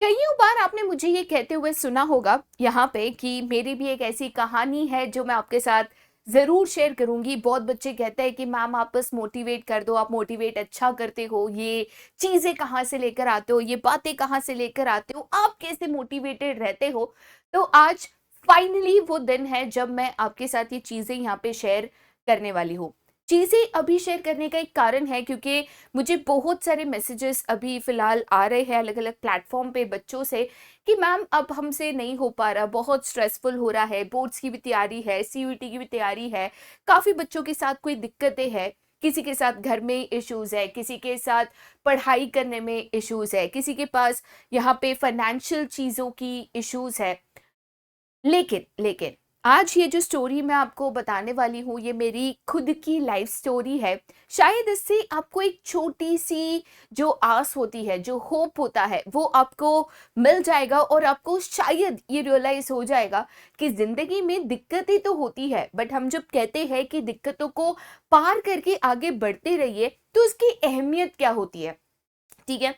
कईयों बार आपने मुझे ये कहते हुए सुना होगा यहाँ पे कि मेरी भी एक ऐसी कहानी है जो मैं आपके साथ ज़रूर शेयर करूँगी। बहुत बच्चे कहते हैं कि मैम आप बस मोटिवेट कर दो, आप मोटिवेट अच्छा करते हो, ये चीज़ें कहाँ से लेकर आते हो, ये बातें कहाँ से लेकर आते हो, आप कैसे मोटिवेटेड रहते हो? तो आज फाइनली वो दिन है जब मैं आपके साथ ये चीज़ें यहाँ पे शेयर करने वाली हूँ। चीज़ें अभी शेयर करने का एक कारण है क्योंकि मुझे बहुत सारे मैसेजेस अभी फ़िलहाल आ रहे हैं अलग-अलग प्लेटफ़ॉर्म पे बच्चों से कि मैम अब हमसे नहीं हो पा रहा, बहुत स्ट्रेसफुल हो रहा है, बोर्ड्स की भी तैयारी है, सीयूईटी की भी तैयारी है, काफ़ी बच्चों के साथ कोई दिक्कतें हैं, किसी के साथ घर में इश्यूज़ है, किसी के साथ पढ़ाई करने में इश्यूज़ है, किसी के पास यहाँ पे फ़ाइनेंशियल चीज़ों की इश्यूज़ है। लेकिन आज ये जो स्टोरी मैं आपको बताने वाली हूँ, ये मेरी खुद की लाइफ स्टोरी है। शायद इससे आपको एक छोटी-सी जो आस होती है, जो होप होता है, वो आपको मिल जाएगा और आपको शायद ये रियलाइज़ हो जाएगा कि ज़िंदगी में दिक्कतें तो होती है, बट हम जब कहते हैं कि दिक्कतों को पार करके आगे बढ़ते रहिए, तो उसकी अहमियत क्या होती है, ठीक है?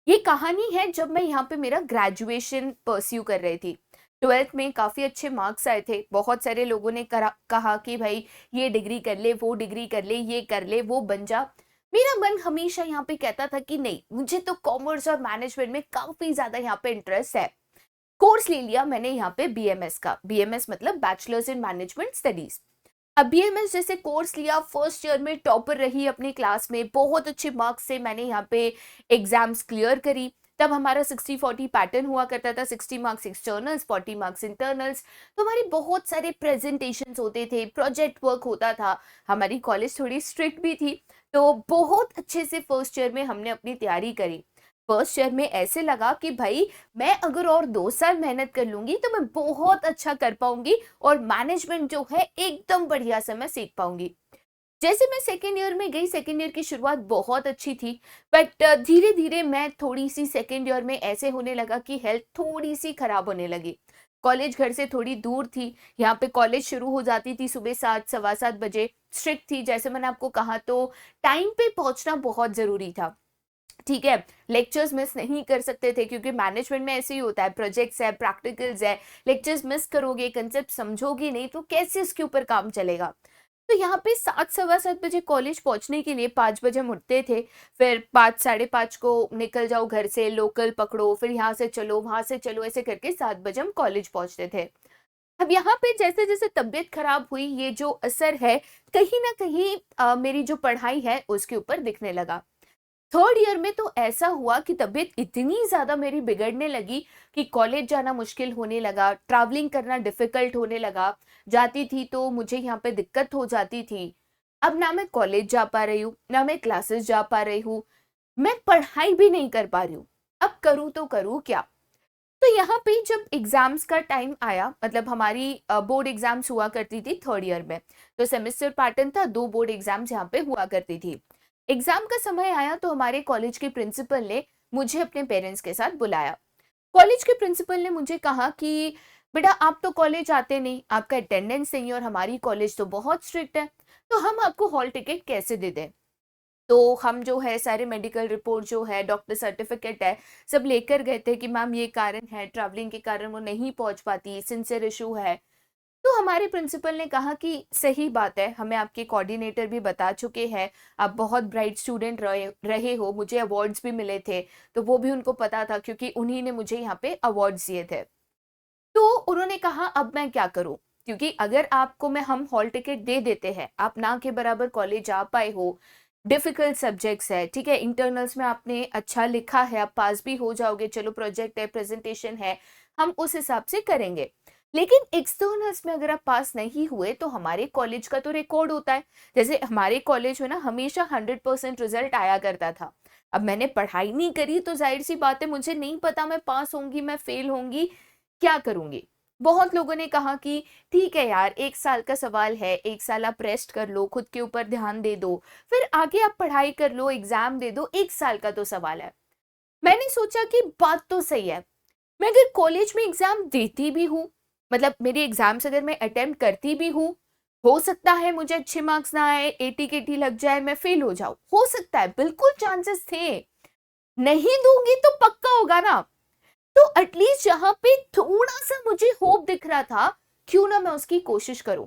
ये कहानी है जब मैं यहाँ पे मेरा ग्रेजुएशन परस्यू कर रही थी। 12th में काफ़ी अच्छे मार्क्स आए थे। बहुत सारे लोगों ने कहा कि भाई ये डिग्री कर ले, वो डिग्री कर ले, ये कर ले, वो बन जा। मेरा मन हमेशा यहाँ पे कहता था कि नहीं, मुझे तो कॉमर्स और मैनेजमेंट में काफ़ी ज़्यादा यहाँ पे इंटरेस्ट है। कोर्स ले लिया मैंने यहाँ पे बीएमएस का। बीएमएस मतलब बैचलर्स इन मैनेजमेंट स्टडीज़। अब बीएमएस जैसे कोर्स लिया, फर्स्ट ईयर में टॉपर रही अपनी क्लास में, बहुत अच्छे मार्क्स से मैंने यहाँ पे एग्जाम्स क्लियर करी। तब हमारा 60-40 पैटर्न हुआ करता था, 60 मार्क्स एक्सटर्नल्स, 40 मार्क्स इंटरनल्स। तो हमारे बहुत सारे प्रेजेंटेशंस होते थे, प्रोजेक्ट वर्क होता था। हमारी कॉलेज थोड़ी स्ट्रिक्ट भी थी, तो बहुत अच्छे से फर्स्ट ईयर में हमने अपनी तैयारी करी। फर्स्ट ईयर में ऐसे लगा कि भाई मैं अगर और 2 साल मेहनत कर लूंगी तो मैं बहुत अच्छा कर पाऊंगी और मैनेजमेंट जो है एकदम बढ़िया से मैं सीख पाऊंगी। जैसे मैं सेकेंड ईयर में गई, सेकेंड ईयर की शुरुआत बहुत अच्छी थी, बट धीरे धीरे मैं थोड़ी सी सेकेंड ईयर में ऐसे होने लगा कि हेल्थ थोड़ी सी खराब होने लगी। कॉलेज घर से थोड़ी दूर थी, यहाँ पे कॉलेज शुरू हो जाती थी सुबह 7 सवा 7 बजे, स्ट्रिक्ट थी जैसे मैंने आपको कहा, तो टाइम पे पहुंचना बहुत जरूरी था। ठीक है, लेक्चर्स मिस नहीं कर सकते थे क्योंकि मैनेजमेंट में ऐसे ही होता है, प्रोजेक्ट्स है, प्रैक्टिकल्स है, लेक्चर्स मिस करोगे, कंसेप्ट समझोगे नहीं तो कैसे इसके ऊपर काम चलेगा। तो यहाँ पे 7 सवा 7 बजे कॉलेज पहुंचने के लिए 5 बजे हम उठते थे, फिर 5 साढ़े 5 को निकल जाओ घर से, लोकल पकड़ो, फिर यहाँ से चलो वहां से चलो, ऐसे करके 7 बजे हम कॉलेज पहुंचते थे। अब यहाँ पे जैसे जैसे तबीयत खराब हुई, ये जो असर है कहीं ना कहीं मेरी जो पढ़ाई है उसके ऊपर दिखने लगा। थर्ड ईयर में तो ऐसा हुआ कि तबीयत इतनी ज़्यादा मेरी बिगड़ने लगी कि कॉलेज जाना मुश्किल होने लगा, ट्रैवलिंग करना डिफ़िकल्ट होने लगा। जाती थी तो मुझे यहाँ पे दिक्कत हो जाती थी। अब ना मैं कॉलेज जा पा रही हूँ, ना मैं क्लासेस जा पा रही हूँ, मैं पढ़ाई भी नहीं कर पा रही हूँ। अब करूँ तो करूँ क्या? तो यहाँ पे जब एग्जाम्स का टाइम आया, मतलब हमारी बोर्ड एग्जाम्स हुआ करती थी थर्ड ईयर में, तो सेमेस्टर पैटर्न था, 2 बोर्ड एग्जाम्स यहाँ पे हुआ करती थी। एग्जाम का समय आया तो हमारे कॉलेज के प्रिंसिपल ने मुझे अपने पेरेंट्स के साथ बुलाया। कॉलेज के प्रिंसिपल ने मुझे कहा कि बेटा आप तो कॉलेज आते नहीं, आपका अटेंडेंस नहीं, और हमारी कॉलेज तो बहुत स्ट्रिक्ट है, तो हम आपको हॉल टिकट कैसे दे दें। तो हम जो है सारे मेडिकल रिपोर्ट जो है, डॉक्टर सर्टिफिकेट है, सब लेकर गए थे कि मैम ये कारण है, ट्रैवलिंग के कारण वो नहीं पहुंच पाती, सिंसियर इशू है। तो हमारे प्रिंसिपल ने कहा कि सही बात है, हमें आपके कोऑर्डिनेटर भी बता चुके हैं, आप बहुत ब्राइट स्टूडेंट रहे हो, मुझे अवार्ड्स भी मिले थे, तो वो भी उनको पता था क्योंकि उन्हीं ने मुझे यहाँ पे अवार्ड्स दिए थे। तो उन्होंने कहा अब मैं क्या करूं, क्योंकि अगर आपको मैं हम हॉल टिकट दे देते हैं, आप ना के बराबर कॉलेज आ पाए हो, डिफिकल्ट सब्जेक्ट्स है, ठीक है, इंटरनल्स में आपने अच्छा लिखा है, आप पास भी हो जाओगे, चलो प्रोजेक्ट है, प्रेजेंटेशन है, हम उस हिसाब से करेंगे। लेकिन एक्सटर्नल्स में अगर आप पास नहीं हुए तो हमारे कॉलेज का तो रिकॉर्ड होता है, जैसे हमारे कॉलेज में ना हमेशा 100% रिजल्ट आया करता था। अब मैंने पढ़ाई नहीं करी तो जाहिर सी बात है, मुझे नहीं पता मैं पास होंगी, मैं फेल होंगी, क्या करूंगी। बहुत लोगों ने कहा कि ठीक है यार, 1 साल का सवाल है, 1 साल आप रेस्ट कर लो, खुद के ऊपर ध्यान दे दो, फिर आगे आप पढ़ाई कर लो, एग्जाम दे दो, 1 साल का तो सवाल है। मैंने सोचा कि बात तो सही है, मैं अगर कॉलेज में एग्जाम देती भी हूँ, मतलब मेरे एग्जाम्स अगर मैं अटेम्प्ट करती भी हूँ, हो सकता है मुझे अच्छे मार्क्स ना आए, 80 के 80 लग जाए, मैं फेल हो जाऊं, हो सकता है, बिल्कुल चांसेस थे। नहीं दूंगी तो पक्का होगा ना। तो एटलीस्ट यहाँ पे थोड़ा सा मुझे होप दिख रहा था, क्यों ना मैं उसकी कोशिश करूं।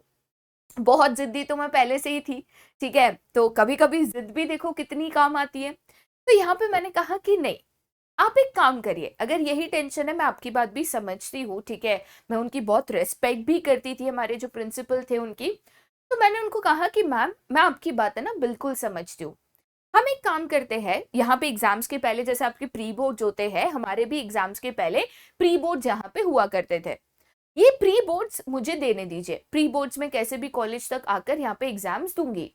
बहुत जिद्दी तो मैं पहले से ही थी, ठीक है, तो कभी कभी जिद भी देखो कितनी काम आती है। तो यहाँ पे मैंने कहा कि नहीं, आप एक काम करिए, अगर यही टेंशन है, मैं आपकी बात भी समझती हूँ, ठीक है, मैं उनकी बहुत रिस्पेक्ट भी करती थी, हमारे जो प्रिंसिपल थे उनकी। तो मैंने उनको कहा कि मैम, मैं आपकी बात है ना बिल्कुल समझती हूँ, हम एक काम करते हैं, यहाँ पे एग्जाम्स के पहले जैसे आपके प्री बोर्ड होते हैं, हमारे भी एग्जाम्स के पहले प्री बोर्ड यहाँ पे हुआ करते थे, ये प्री बोर्ड्स मुझे देने दीजिए, प्री बोर्ड्स में कैसे भी कॉलेज तक आकर यहाँ पे एग्जाम्स दूंगी,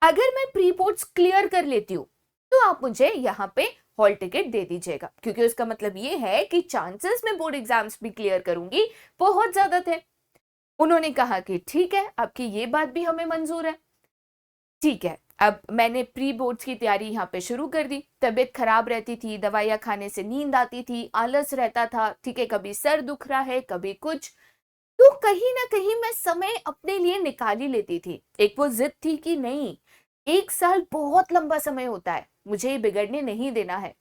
अगर मैं प्री बोर्ड्स क्लियर कर लेती हूँ तो आप मुझे यहाँ पे हॉल टिकट दे दीजिएगा, क्योंकि उसका मतलब ये है कि चांसेस मैं बोर्ड एग्जाम्स भी क्लियर करूंगी बहुत ज्यादा थे। उन्होंने कहा कि ठीक है, आपकी ये बात भी हमें मंजूर है। ठीक है, अब मैंने प्री बोर्ड्स की तैयारी यहाँ पे शुरू कर दी। तबीयत खराब रहती थी, दवाइयाँ खाने से नींद आती थी, आलस रहता था, ठीक है, कभी सर दुख रहा है, कभी कुछ, तो कहीं ना कहीं मैं समय अपने लिए निकाल ही लेती थी। एक वो जिद थी कि नहीं, 1 साल बहुत लंबा समय होता है, मुझे ये बिगड़ने नहीं देना है।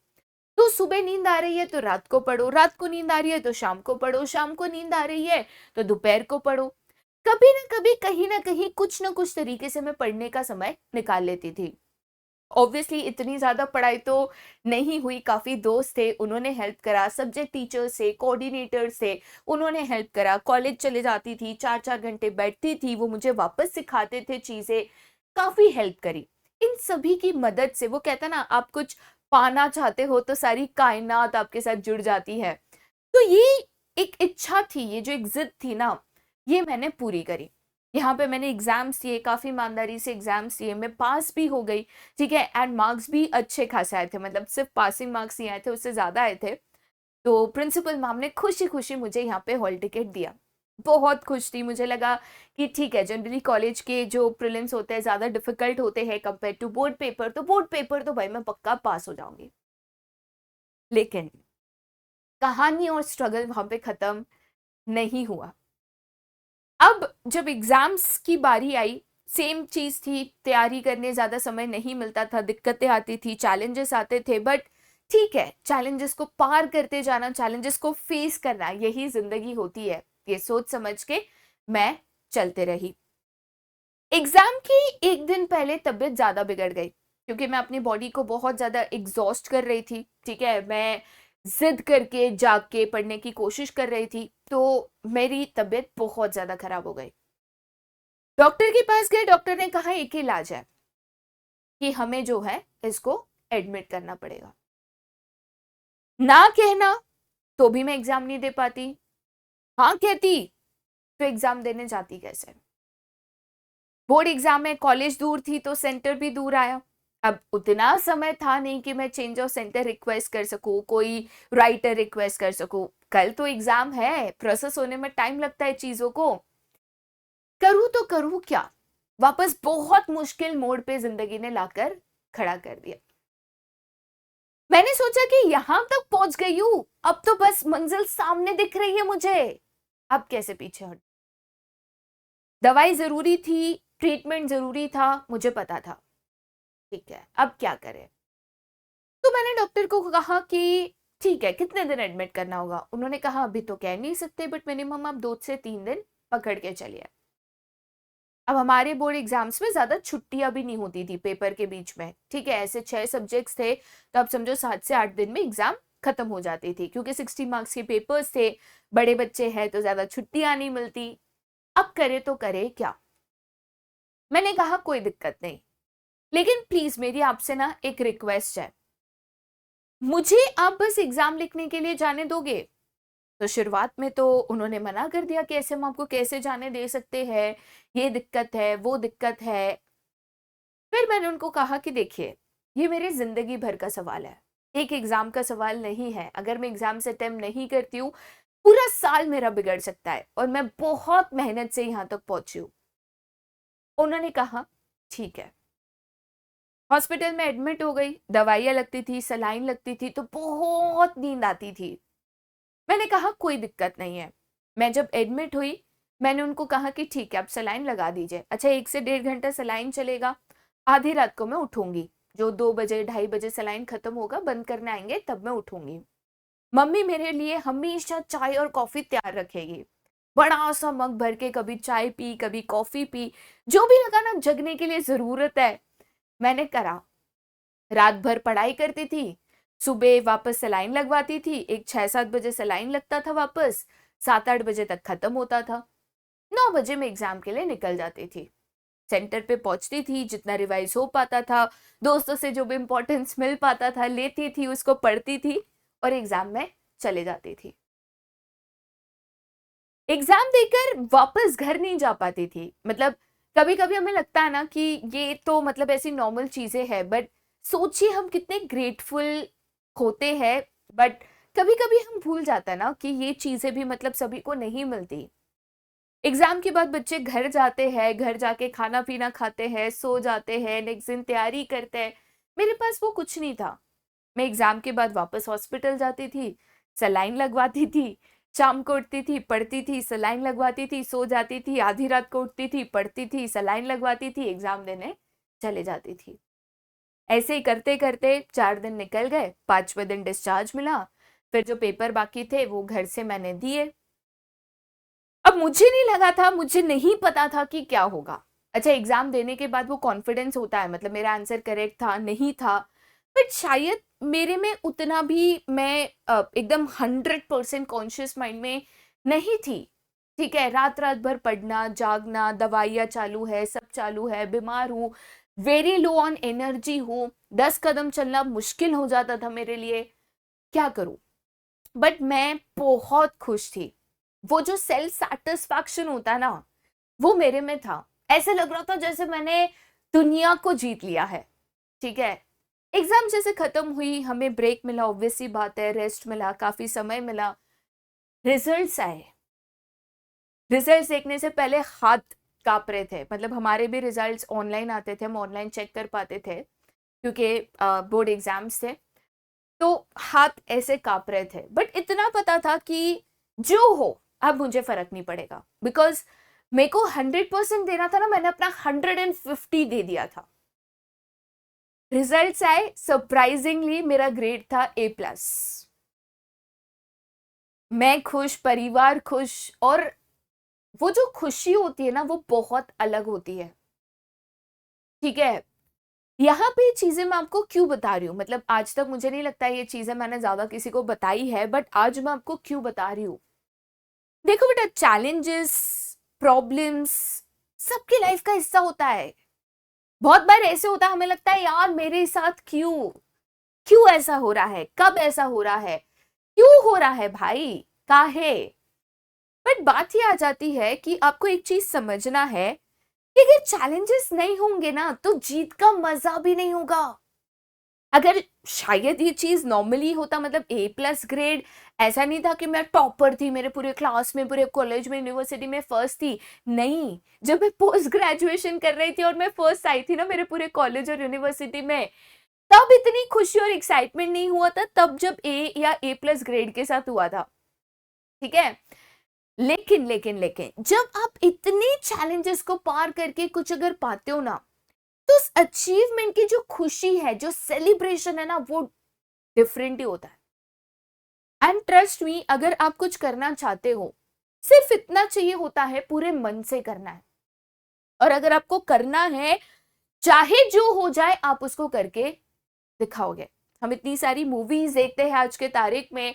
तो सुबह नींद आ रही है तो रात को पढ़ो, रात को नींद आ रही है तो शाम को पढ़ो, शाम को नींद आ रही है तो दोपहर को पढ़ो। कभी ना कभी कहीं ना कहीं कुछ ना कुछ तरीके से मैं पढ़ने का समय निकाल लेती थी। ऑब्वियसली इतनी ज्यादा पढ़ाई तो नहीं हुई, काफी दोस्त थे, उन्होंने हेल्प करा, सब्जेक्ट टीचर्स से, कोऑर्डिनेटर्स से, उन्होंने हेल्प करा, कॉलेज चले जाती थी, 4 4 घंटे बैठती थी, वो मुझे वापस सिखाते थे चीजें, काफी हेल्प करी। इन सभी की मदद से, वो कहता ना, आप कुछ पाना चाहते हो तो सारी कायनात आपके साथ जुड़ जाती है। तो ये एक इच्छा थी, ये जो एक जिद थी ना, ये मैंने पूरी करी। यहाँ पे मैंने एग्जाम्स दिए, काफी ईमानदारी से एग्जाम्स दिए, मैं पास भी हो गई, ठीक है, एंड मार्क्स भी अच्छे खासे आए थे, मतलब सिर्फ पासिंग मार्क्स ही आए थे, उससे ज्यादा आए थे। तो प्रिंसिपल मैम ने खुशी खुशी मुझे यहाँ पे हॉल टिकट दिया। बहुत खुश थी, मुझे लगा कि ठीक है, जनरली कॉलेज के जो प्रीलिम्स होते हैं ज्यादा डिफिकल्ट होते हैं कंपेयर टू बोर्ड पेपर, तो बोर्ड पेपर तो भाई मैं पक्का पास हो जाऊंगी। लेकिन कहानी और स्ट्रगल वहां पे खत्म नहीं हुआ। अब जब एग्जाम्स की बारी आई, सेम चीज थी, तैयारी करने ज्यादा समय नहीं मिलता था, दिक्कतें आती थी, चैलेंजेस आते थे, बट ठीक है, चैलेंजेस को पार करते जाना, चैलेंजेस को फेस करना, यही जिंदगी होती है, ये सोच समझ के मैं चलते रही। एग्जाम की एक दिन पहले तबीयत ज्यादा बिगड़ गई, क्योंकि मैं अपनी बॉडी को बहुत ज्यादा एग्जॉस्ट कर रही थी, ठीक है, मैं जिद करके जाग के पढ़ने की कोशिश कर रही थी, तो मेरी तबीयत बहुत ज्यादा खराब हो गई। डॉक्टर के पास गए, डॉक्टर ने कहा एक ही इलाज है कि हमें जो है इसको एडमिट करना पड़ेगा। ना कहना तो भी मैं एग्जाम नहीं दे पाती, हाँ कहती तो एग्जाम देने जाती कैसे। बोर्ड एग्जाम में कॉलेज दूर थी तो सेंटर भी दूर आया। अब उतना समय था नहीं कि मैं चेंज ऑफ सेंटर रिक्वेस्ट कर सकूं, कोई राइटर रिक्वेस्ट कर सकूं, कल तो एग्जाम है, प्रोसेस होने में टाइम लगता है चीजों को, करूं तो करूं क्या। वापस बहुत मुश्किल मोड़ पे जिंदगी ने लाकर खड़ा कर दिया। मैंने सोचा कि यहां तक पहुंच गई हूं, अब तो बस मंजिल सामने दिख रही है मुझे, अब कैसे पीछे हट। दवाई जरूरी थी, ट्रीटमेंट जरूरी था, मुझे पता था, ठीक है, अब क्या करें। तो मैंने डॉक्टर को कहा कि ठीक है, कितने दिन एडमिट करना होगा। उन्होंने कहा अभी तो कह नहीं सकते, बट मिनिमम आप 2 से 3 दिन पकड़ के चलिए। अब हमारे बोर्ड एग्जाम्स में ज्यादा छुट्टियां भी नहीं होती थी पेपर के बीच में, ठीक है, ऐसे 6 सब्जेक्ट्स थे, तो आप समझो 7 से 8 दिन में एग्जाम खत्म हो जाती थी, क्योंकि 60 मार्क्स के पेपर्स थे, बड़े बच्चे हैं तो ज्यादा छुट्टियां नहीं मिलती। अब करे तो करे क्या। मैंने कहा कोई दिक्कत नहीं, लेकिन प्लीज मेरी आपसे ना एक रिक्वेस्ट है, मुझे आप बस एग्जाम लिखने के लिए जाने दोगे। तो शुरुआत में तो उन्होंने मना कर दिया कि ऐसे हम आपको कैसे जाने दे सकते हैं, ये दिक्कत है, वो दिक्कत है। फिर मैंने उनको कहा कि देखिए, ये मेरे जिंदगी भर का सवाल है, एक एग्जाम का सवाल नहीं है, अगर मैं एग्जाम से अटेम्प्ट नहीं करती हूँ, पूरा साल मेरा बिगड़ सकता है, और मैं बहुत मेहनत से यहाँ तक पहुंची हूँ। उन्होंने कहा ठीक है। हॉस्पिटल में एडमिट हो गई, दवाइयां लगती थी, सलाइन लगती थी, तो बहुत नींद आती थी। मैंने कहा कोई दिक्कत नहीं है। मैं जब एडमिट हुई, मैंने उनको कहा कि ठीक है, आप सलाइन लगा दीजिए। अच्छा, 1 से 1.5 घंटा सलाइन चलेगा, आधी रात को मैं उठूंगी, जो 2 बजे 2:30 बजे सलाइन खत्म होगा, बंद करने आएंगे, तब मैं उठूंगी। मम्मी मेरे लिए हमेशा चाय और कॉफी तैयार रखेगी, बड़ा सा मग भर के, कभी चाय पी कभी कॉफी पी, जो भी लगा ना जगने के लिए जरूरत है मैंने करा। रात भर पढ़ाई करती थी, सुबह वापस सलाइन लगवाती थी, एक 6-7 बजे सलाइन लगता था, वापस 7-8 बजे तक खत्म होता था। 9 बजे मैं एग्जाम के लिए निकल जाती थी, सेंटर पे पहुंचती थी, जितना रिवाइज हो पाता था, दोस्तों से जो भी इंपॉर्टेंस मिल पाता था लेती थी, उसको पढ़ती थी और एग्जाम में चले जाती थी। एग्जाम देकर वापस घर नहीं जा पाती थी। मतलब कभी कभी हमें लगता है ना कि ये तो मतलब ऐसी नॉर्मल चीजें हैं, बट सोचिए हम कितने ग्रेटफुल होते हैं, बट कभी कभी हम भूल जाते हैं ना कि ये चीजें भी मतलब सभी को नहीं मिलती। एग्जाम के बाद बच्चे घर जाते हैं, घर जाके खाना पीना खाते हैं, सो जाते हैं, नेक्स्ट दिन तैयारी करते हैं। मेरे पास वो कुछ नहीं था। मैं एग्जाम के बाद वापस हॉस्पिटल जाती थी, सलाइन लगवाती थी, शाम को उठती थी, पढ़ती थी, सलाइन लगवाती थी, सो जाती थी, आधी रात को उठती थी, पढ़ती थी, सलाइन लगवाती थी, एग्जाम देने चले जाती थी। ऐसे ही करते करते 4 दिन निकल गए, 5वें दिन डिस्चार्ज मिला। फिर जो पेपर बाकी थे वो घर से मैंने दिए। अब मुझे नहीं लगा था, मुझे नहीं पता था कि क्या होगा। अच्छा, एग्जाम देने के बाद वो कॉन्फिडेंस होता है, मतलब मेरा आंसर करेक्ट था नहीं था, बट शायद मेरे में उतना भी मैं एकदम 100% कॉन्शियस माइंड में नहीं थी। ठीक है, रात रात भर पढ़ना, जागना, दवाइयाँ चालू है, सब चालू है, बीमार हूँ, वेरी लो ऑन एनर्जी हूँ, 10 कदम चलना मुश्किल हो जाता था मेरे लिए, क्या करूँ। बट मैं बहुत खुश थी। वो जो सेल्फ सेटिस्फैक्शन होता है ना, वो मेरे में था। ऐसे लग रहा था जैसे मैंने दुनिया को जीत लिया है। ठीक है, एग्जाम जैसे खत्म हुई, हमें ब्रेक मिला, ऑब्वियस सी बात है, रेस्ट मिला, काफी समय मिला, रिजल्ट्स आए। रिजल्ट्स देखने से पहले हाथ कांप रहे थे। मतलब हमारे भी रिजल्ट्स ऑनलाइन आते थे, हम ऑनलाइन चेक कर पाते थे क्योंकि बोर्ड एग्जाम्स थे, तो हाथ ऐसे कांप रहे थे। बट इतना पता था कि जो हो अब मुझे फर्क नहीं पड़ेगा, बिकॉज मेरे को 100% देना था ना, मैंने अपना 150 दे दिया था। रिजल्ट्स आए, सरप्राइजिंगली मेरा ग्रेड था A+। मैं खुश, परिवार खुश, और वो जो खुशी होती है ना वो बहुत अलग होती है। ठीक है, यहाँ पे चीजें मैं आपको क्यों बता रही हूँ, मतलब आज तक मुझे नहीं लगता ये चीजें मैंने ज्यादा किसी को बताई है, बट आज मैं आपको क्यों बता रही हूँ। देखो बेटा, चैलेंजेस, प्रॉब्लम्स सबकी लाइफ का हिस्सा होता है। बहुत बार ऐसे होता है, हमें लगता है यार मेरे साथ क्यों क्यों ऐसा हो रहा है, कब ऐसा हो रहा है, क्यों हो रहा है भाई, काहे। बट बात ये आ जाती है कि आपको एक चीज समझना है कि अगर चैलेंजेस नहीं होंगे ना तो जीत का मजा भी नहीं होगा। अगर शायद ये चीज नॉर्मली होता, मतलब A+ ग्रेड, ऐसा नहीं था कि मैं टॉपर थी, मेरे पूरे क्लास में, पूरे कॉलेज में, यूनिवर्सिटी में फर्स्ट थी। नहीं, जब मैं पोस्ट ग्रेजुएशन कर रही थी और मैं फर्स्ट आई थी ना मेरे पूरे कॉलेज और यूनिवर्सिटी में, तब इतनी खुशी और एक्साइटमेंट नहीं हुआ था, तब जब A+ ग्रेड के साथ हुआ था। ठीक है, लेकिन लेकिन लेकिन जब आप इतने चैलेंजेस को पार करके कुछ अगर पाते हो ना, तो उस अचीवमेंट की जो खुशी है, जो सेलिब्रेशन है ना, वो डिफरेंट ही होता है। एंड ट्रस्ट मी, अगर आप कुछ करना चाहते हो, सिर्फ इतना चाहिए होता है, पूरे मन से करना है। और अगर आपको करना है, चाहे जो हो जाए, आप उसको करके दिखाओगे। हम इतनी सारी मूवीज देखते हैं आज के तारीख में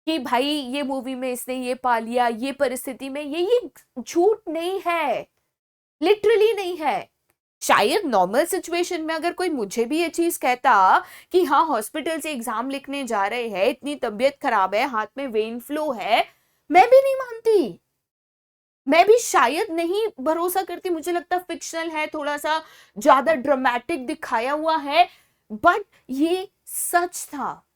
कि भाई ये मूवी में इसने ये पा लिया, ये परिस्थिति में ये झूठ नहीं है, लिटरली नहीं है। शायद नॉर्मल सिचुएशन में अगर कोई मुझे भी ये चीज कहता कि हाँ हॉस्पिटल से एग्जाम लिखने जा रहे हैं, इतनी तबीयत खराब है, हाथ में वेन फ्लो है, मैं भी नहीं मानती, मैं भी शायद नहीं भरोसा करती, मुझे लगता फिक्शनल है, थोड़ा सा ज्यादा ड्रामेटिक दिखाया हुआ है, बट ये सच था।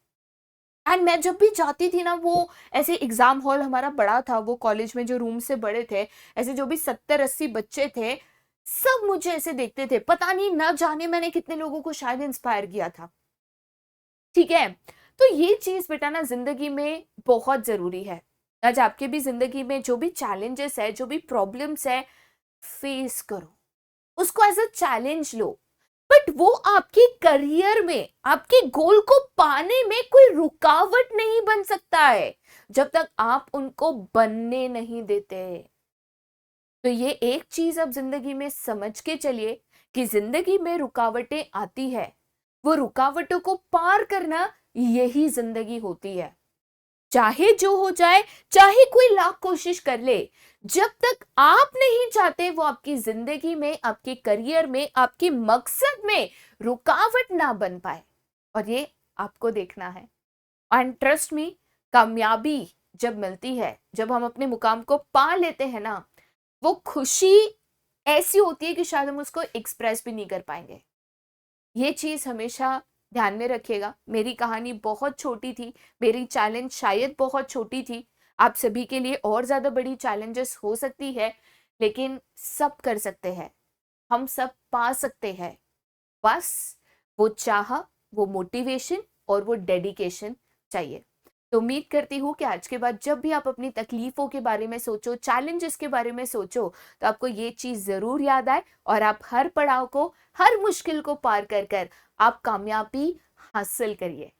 एंड मैं जब भी जाती थी ना, वो ऐसे एग्जाम हॉल हमारा बड़ा था, वो कॉलेज में जो रूम से बड़े थे, ऐसे जो भी 70-80 बच्चे थे, सब मुझे ऐसे देखते थे, पता नहीं ना जाने मैंने कितने लोगों को शायद इंस्पायर किया था। ठीक है, तो ये चीज बेटा ना जिंदगी में बहुत जरूरी है। आज आपके भी जिंदगी में जो भी चैलेंजेस है, जो भी प्रॉब्लम्स है, फेस करो, उसको एज अ चैलेंज लो। बट वो आपके करियर में, आपके गोल को पाने में कोई रुकावट नहीं बन सकता है जब तक आप उनको बनने नहीं देते। तो ये एक चीज अब जिंदगी में समझ के चलिए कि जिंदगी में रुकावटें आती है, वो रुकावटों को पार करना यही जिंदगी होती है। चाहे जो हो जाए, चाहे कोई लाख कोशिश कर ले, जब तक आप नहीं चाहते वो आपकी जिंदगी में, आपके करियर में, आपके मकसद में रुकावट ना बन पाए। और ये आपको देखना है। एंड ट्रस्ट मी, कामयाबी जब मिलती है, जब हम अपने मुकाम को पा लेते हैं ना, वो खुशी ऐसी होती है कि शायद हम उसको एक्सप्रेस भी नहीं कर पाएंगे। ये चीज हमेशा ध्यान में रखिएगा। मेरी कहानी बहुत छोटी थी, मेरी चैलेंज शायद बहुत छोटी थी, आप सभी के लिए और ज्यादा बड़ी चैलेंजेस हो सकती है, लेकिन सब कर सकते हैं, हम सब पा सकते हैं। बस वो चाह, वो मोटिवेशन और वो डेडिकेशन चाहिए। तो उम्मीद करती हूँ कि आज के बाद जब भी आप अपनी तकलीफों के बारे में सोचो, चैलेंजेस के बारे में सोचो, तो आपको ये चीज जरूर याद आए और आप हर पड़ाव को, हर मुश्किल को पार कर कर आप कामयाबी हासिल करिए।